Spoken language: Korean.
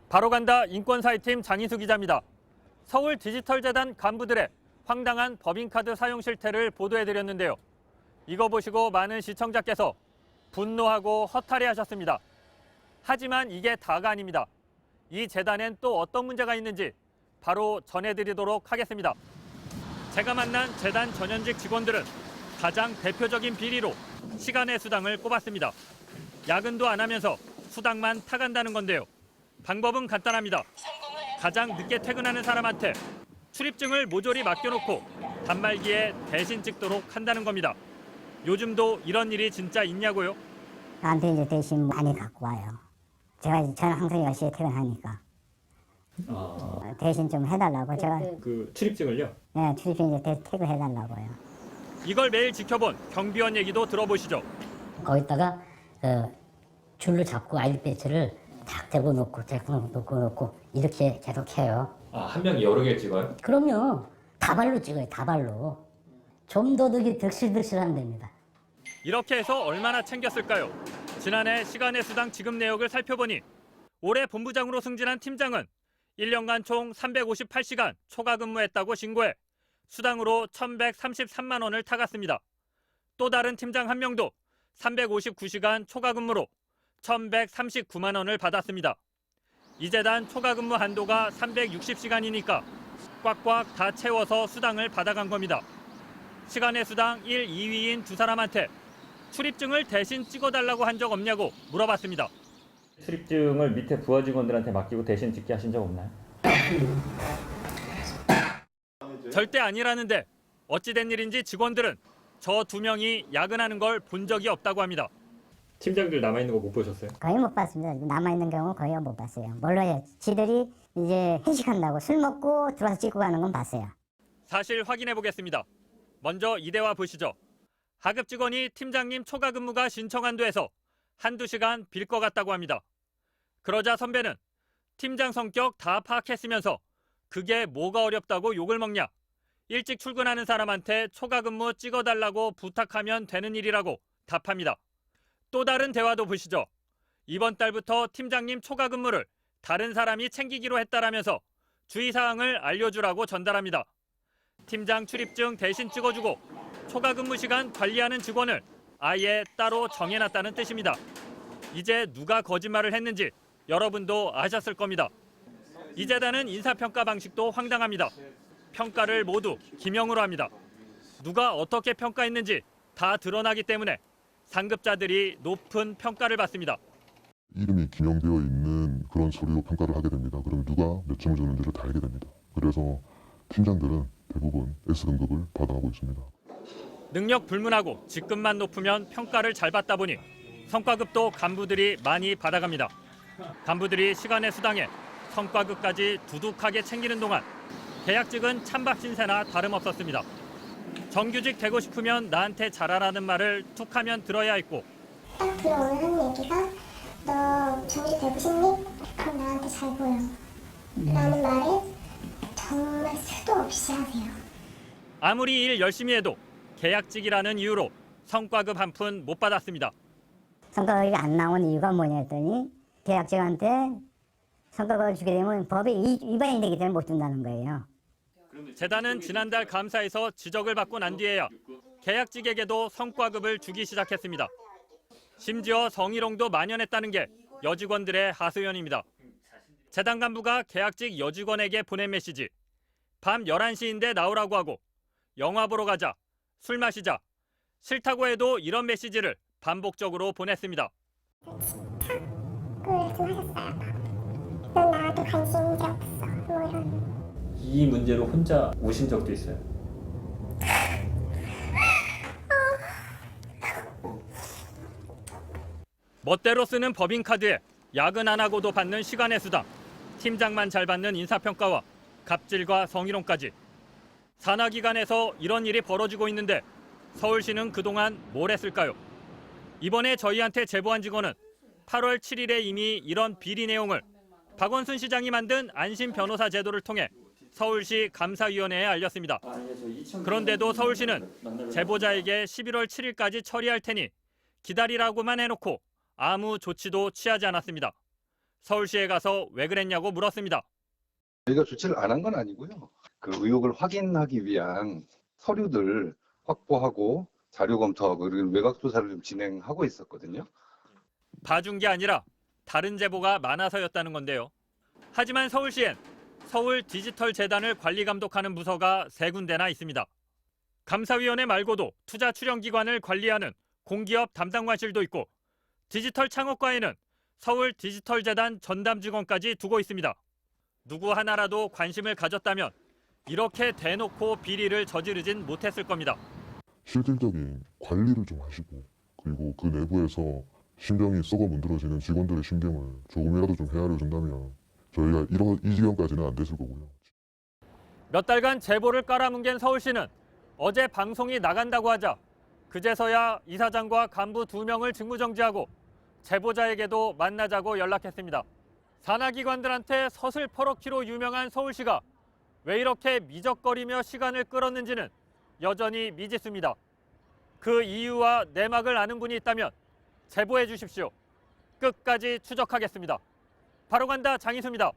바로 간다 인권사회팀 장인수 기자입니다. 서울 디지털재단 간부들의 황당한 법인카드 사용 실태를 보도해드렸는데요. 이거 보시고 많은 시청자께서 분노하고 허탈해하셨습니다. 하지만 이게 다가 아닙니다. 이 재단엔 또 어떤 문제가 있는지 바로 전해드리도록 하겠습니다. 제가 만난 재단 전현직 직원들은 가장 대표적인 비리로 시간의 수당을 꼽았습니다. 야근도 안 하면서 수당만 타간다는 건데요. 방법은 간단합니다. 가장 늦게 퇴근하는 사람한테 출입증을 모조리 맡겨놓고 단말기에 대신 찍도록 한다는 겁니다. 요즘도 이런 일이 진짜 있냐고요? 나한테 이제 대신 많이 갖고 와요. 저는 항상 10시에 퇴근하니까. 대신 좀 해달라고. 제가 그 출입증을요? 네, 출입증 이제 퇴근해달라고요. 이걸 매일 지켜본 경비원 얘기도 들어보시죠. 거기다가 줄을 잡고 아이디 배치를 탁 대고 놓고 이렇게 계속 해요. 아, 한 명이 여러 개 찍어요? 그럼요. 다발로 찍어요. 다발로. 좀 더 득실득실하면 됩니다. 이렇게 해서 얼마나 챙겼을까요? 지난해 시간의 수당 지급 내역을 살펴보니 올해 본부장으로 승진한 팀장은 1년간 총 358시간 초과 근무했다고 신고해 수당으로 1,133만 원을 타갔습니다. 또 다른 팀장 한 명도 359시간 초과 근무로 1,139만 원을 받았습니다. 이 재단 초과 근무 한도가 360시간이니까 꽉꽉 다 채워서 수당을 받아간 겁니다. 시간의 수당 1, 2위인 두 사람한테 출입증을 대신 찍어달라고 한 적 없냐고 물어봤습니다. 출입증을 밑에 부하 직원들한테 맡기고 대신 찍게 하신 적 없나요? 절대 아니라는데 어찌된 일인지 직원들은 저 두 명이 야근하는 걸 본 적이 없다고 합니다. 팀장들 남아있는 거 못 보셨어요? 거의 못 봤습니다. 남아있는 경우 거의 못 봤어요. 물론 지들이 이제 회식한다고 술 먹고 들어와서 찍고 가는 건 봤어요. 사실 확인해 보겠습니다. 먼저 이 대화 보시죠. 하급 직원이 팀장님 초과 근무가 신청 안 돼서 한두 시간 빌 것 같다고 합니다. 그러자 선배는 팀장 성격 다 파악했으면서 그게 뭐가 어렵다고 욕을 먹냐. 일찍 출근하는 사람한테 초과 근무 찍어달라고 부탁하면 되는 일이라고 답합니다. 또 다른 대화도 보시죠. 이번 달부터 팀장님 초과 근무를 다른 사람이 챙기기로 했다라면서 주의사항을 알려주라고 전달합니다. 팀장 출입증 대신 찍어주고 초과 근무 시간 관리하는 직원을 아예 따로 정해놨다는 뜻입니다. 이제 누가 거짓말을 했는지 여러분도 아셨을 겁니다. 이 재단은 인사평가 방식도 황당합니다. 평가를 모두 기명으로 합니다. 누가 어떻게 평가했는지 다 드러나기 때문에 상급자들이 높은 평가를 받습니다. 이름이 기명되어 있는 그런 서류로 평가를 하게 됩니다. 그러면 누가 몇 점을 줬는지를 다 알게 됩니다. 그래서 팀장들은 대부분 S등급을 받아가고 있습니다. 능력 불문하고 직급만 높으면 평가를 잘 받다 보니 성과급도 간부들이 많이 받아갑니다. 간부들이 시간의 수당에 성과급까지 두둑하게 챙기는 동안 계약직은 찬밥 신세나 다름없었습니다. 정규직 되고 싶으면 나한테 잘하라는 말을 툭하면 들어야 했고 딱 들어오는 한 얘기가 너 정규직 되고 싶니? 그럼 나한테 잘 보여 라는 말을 정말 수도 없이 하세요. 아무리 일 열심히 해도 계약직이라는 이유로 성과급 한 푼 못 받았습니다. 성과급이 안 나온 이유가 뭐냐 했더니 계약직한테 성과급을 주게 되면 법에 위반이 되기 때문에 못 준다는 거예요. 재단은 지난달 감사에서 지적을 받고 난 뒤에야 계약직에게도 성과급을 주기 시작했습니다. 심지어 성희롱도 만연했다는 게 여직원들의 하소연입니다. 재단 간부가 계약직 여직원에게 보낸 메시지. 밤 11시인데 나오라고 하고 영화 보러 가자, 술 마시자. 싫다고 해도 이런 메시지를 반복적으로 보냈습니다. 집착을 좀 하셨어요. 넌 나한테 관심이 없어. 뭐 이런. 이 문제로 혼자 우신 적도 있어요? 멋대로 쓰는 법인카드에 야근 안 하고도 받는 시간의 수당, 팀장만 잘 받는 인사평가와 갑질과 성희롱까지. 산하기관에서 이런 일이 벌어지고 있는데 서울시는 그동안 뭘 했을까요? 이번에 저희한테 제보한 직원은 8월 7일에 이미 이런 비리 내용을 박원순 시장이 만든 안심 변호사 제도를 통해 서울시 감사위원회에 알렸습니다. 그런데도 서울시는 제보자에게 11월 7일까지 처리할 테니 기다리라고만 해놓고 아무 조치도 취하지 않았습니다. 서울시에 가서 왜 그랬냐고 물었습니다. 저희가 조치를 안 한 건 아니고요. 그 의혹을 확인하기 위한 서류들 확보하고 자료 검토하고 그리고 외곽 조사를 좀 진행하고 있었거든요. 봐준 게 아니라 다른 제보가 많아서였다는 건데요. 하지만 서울시엔 서울 디지털 재단을 관리 감독하는 부서가 3군데나 있습니다. 감사위원회 말고도 투자 출연 기관을 관리하는 공기업 담당관실도 있고 디지털 창업과에는 서울 디지털 재단 전담 직원까지 두고 있습니다. 누구 하나라도 관심을 가졌다면 이렇게 대놓고 비리를 저지르진 못했을 겁니다. 실질적인 관리를 좀 하시고 그리고 그 내부에서 신경이 썩어 문드러지는 직원들의 신경을 조금이라도 좀 헤아려 준다면 저희가 이 지경까지는 안 됐을 거고요. 몇 달간 제보를 깔아뭉갠 서울시는 어제 방송이 나간다고 하자 그제서야 이사장과 간부 2명을 직무정지하고 제보자에게도 만나자고 연락했습니다. 산하기관들한테 서슬 퍼럭키로 유명한 서울시가 왜 이렇게 미적거리며 시간을 끌었는지는 여전히 미지수입니다. 그 이유와 내막을 아는 분이 있다면 제보해 주십시오. 끝까지 추적하겠습니다. 바로 간다 장희수입니다.